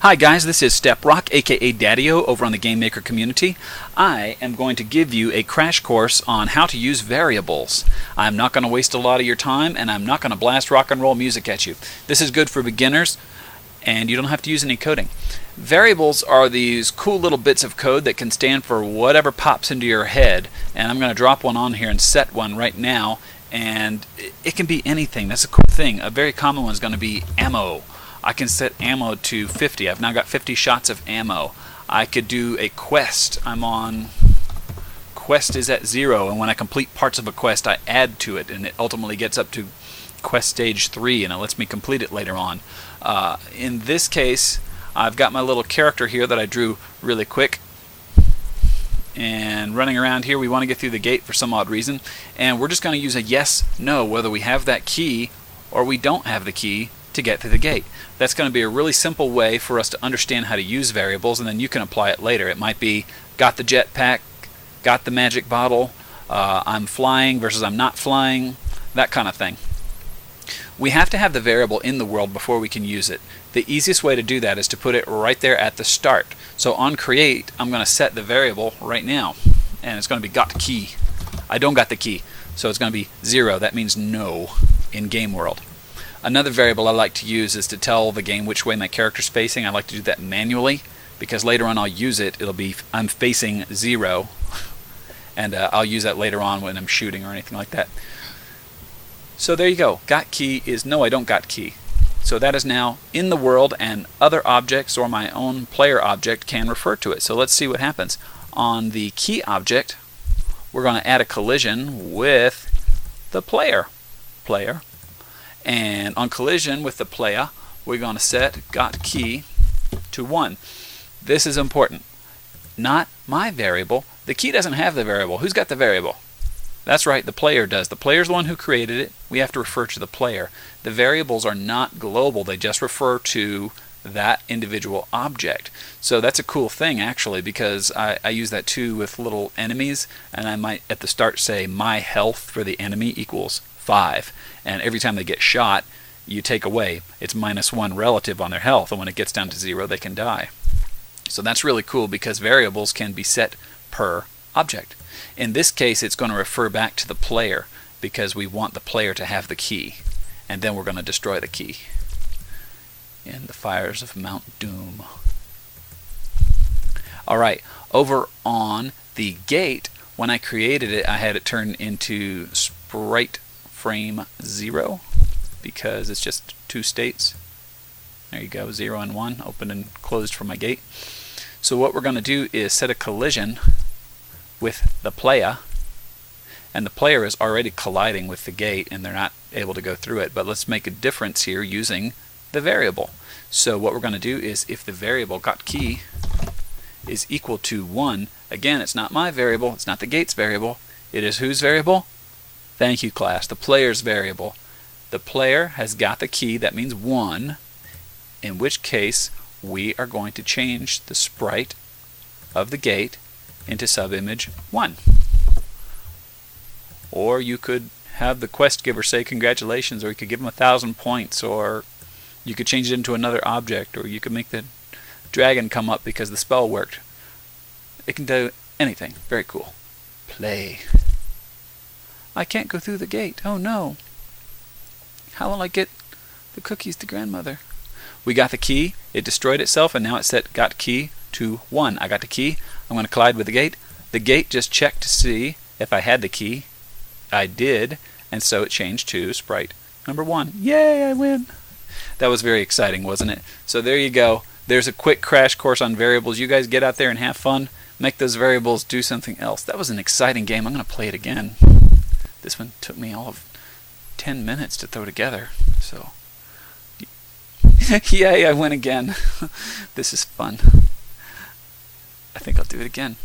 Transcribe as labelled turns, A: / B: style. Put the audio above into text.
A: Hi guys, this is StepRock, aka Daddy-O, over on the GameMaker community. I am going to give you a crash course on how to use variables. I'm not going to waste a lot of your time, and I'm not going to blast rock and roll music at you. This is good for beginners, and you don't have to use any coding. Variables are these cool little bits of code that can stand for whatever pops into your head, and I'm going to drop one on here and set one right now, and it can be anything. That's a cool thing. A very common one is going to be ammo. I can set ammo to 50. I've now got 50 shots of ammo. I could do a quest. I'm on quest is at 0, and when I complete parts of a quest I add to it, and it ultimately gets up to quest stage 3, and it lets me complete it later on. In this case, I've got my little character here that I drew really quick, and running around here. We want to get through the gate for some odd reason, and we're just going to use a yes, no, whether we have that key or we don't have the key to get through the gate. That's going to be a really simple way for us to understand how to use variables, and then you can apply it later. It might be got the jetpack, got the magic bottle, I'm flying versus I'm not flying, that kind of thing. We have to have the variable in the world before we can use it. The easiest way to do that is to put it right there at the start. So on create, I'm going to set the variable right now, and it's going to be got key. I don't got the key, so it's going to be 0. That means no in game world. Another variable I like to use is to tell the game which way my character's facing. I like to do that manually because later on I'll use it. It'll be I'm facing 0, and I'll use that later on when I'm shooting or anything like that. So there you go. Got key is no, I don't got key. So that is now in the world, and other objects or my own player object can refer to it. So let's see what happens. On the key object, we're going to add a collision with the player. And on collision with the player, we're going to set got key to 1. This is important. Not my variable. The key doesn't have the variable. Who's got the variable? That's right, the player does. The player's the one who created it. We have to refer to the player. The variables are not global. They just refer to that individual object. So that's a cool thing, actually, because I use that too with little enemies, and I might at the start say my health for the enemy equals 5, and every time they get shot you take away, it's -1 relative on their health, and when it gets down to 0 they can die. So that's really cool because variables can be set per object. In this case it's going to refer back to the player because we want the player to have the key, and then we're going to destroy the key in the fires of Mount Doom. Alright, over on the gate, when I created it I had it turned into sprite frame 0 because it's just 2 states. There you go, 0 and 1, open and closed for my gate. So what we're going to do is set a collision with the player, and the player is already colliding with the gate and they're not able to go through it, but let's make a difference here using the variable. So what we're going to do is if the variable got key is equal to 1, again it's not my variable, it's not the gate's variable, it is whose variable? Thank you, class. The player's variable. The player has got the key, that means 1, in which case we are going to change the sprite of the gate into subimage 1. Or you could have the quest giver say congratulations, or you could give him 1,000 points, or you could change it into another object, or you could make the dragon come up because the spell worked. It can do anything. Very cool. Play. I can't go through the gate. Oh no. How will I get the cookies to grandmother? We got the key. It destroyed itself, and now it set got key to 1. I got the key. I'm going to collide with the gate. The gate just checked to see if I had the key. I did, and so it changed to sprite number 1. Yay, I win. That was very exciting, wasn't it? So there you go. There's a quick crash course on variables. You guys get out there and have fun. Make those variables do something else. That was an exciting game. I'm going to play it again. This one took me all of 10 minutes to throw together. So, yay, I win again. This is fun. I think I'll do it again.